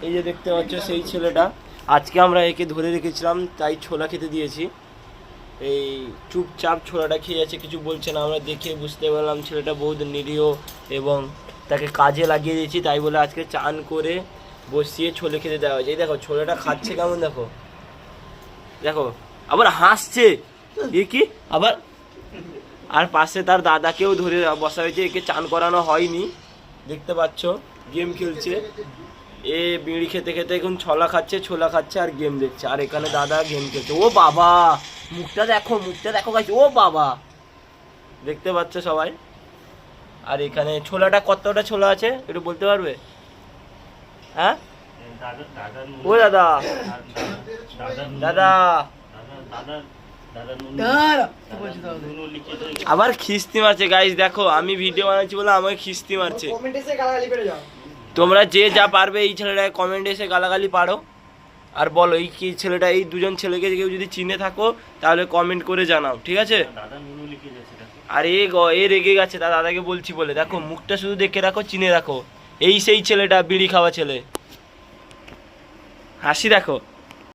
এই যে দেখতে পাচ্ছ সেই ছেলেটা, আজকে আমরা একে ধরে রেখেছিলাম তাই ছোলা খেতে দিয়েছি। এই চুপচাপ ছোলাটা খেয়ে যাচ্ছে, কিছু বলছে না। আমরা দেখে বুঝতে পারলাম ছেলেটা বহুত নিরীহ এবং তাকে কাজে লাগিয়ে দিয়েছি, তাই বলে আজকে চান করে বসিয়ে ছোলে খেতে দেওয়া হয়েছে। এই দেখো ছোলাটা খাচ্ছে কেমন, দেখো দেখো, আবার হাসছে এ কি আবার। আর পাশে তার দাদাকেও ধরে বসা হয়েছে, একে চান করানো হয়নি, দেখতে পাচ্ছ গেম খেলছে। এ বিড়ি খেতে খেতে এখন ছোলা খাচ্ছে আর গেম দেখছে, আর এখানে দাদা গেম খেলছে। ও বাবা, মুখটা দেখো গাইস, ও বাবা, দেখতে পাচ্ছ সবাই। আর এখানে ছোলাটা কতটা ছোলা আছে একটু বলতে পারবে? হ্যাঁ ও দাদা, দাদা আবার খিস্তি মারছে গাইস, দেখো আমি ভিডিও বানাচ্ছি বলে আমাকে খিস্তি মারছে। তোমরা যে যা পারবে এই ছেলেটাকে কমেন্টে এসে গালাগালি পারো, আর বলো এই কি ছেলেটা, এই দুজন ছেলেকে কেউ যদি চিনে থাকো তাহলে কমেন্ট করে জানাও, ঠিক আছে? আর এ রেগে গেছে তার দাদাকে বলছি বলে, দেখো মুখটা শুধু দেখে রাখো, চিনে রাখো, এই সেই ছেলেটা বিড়ি খাওয়া ছেলে, হাসি দেখো।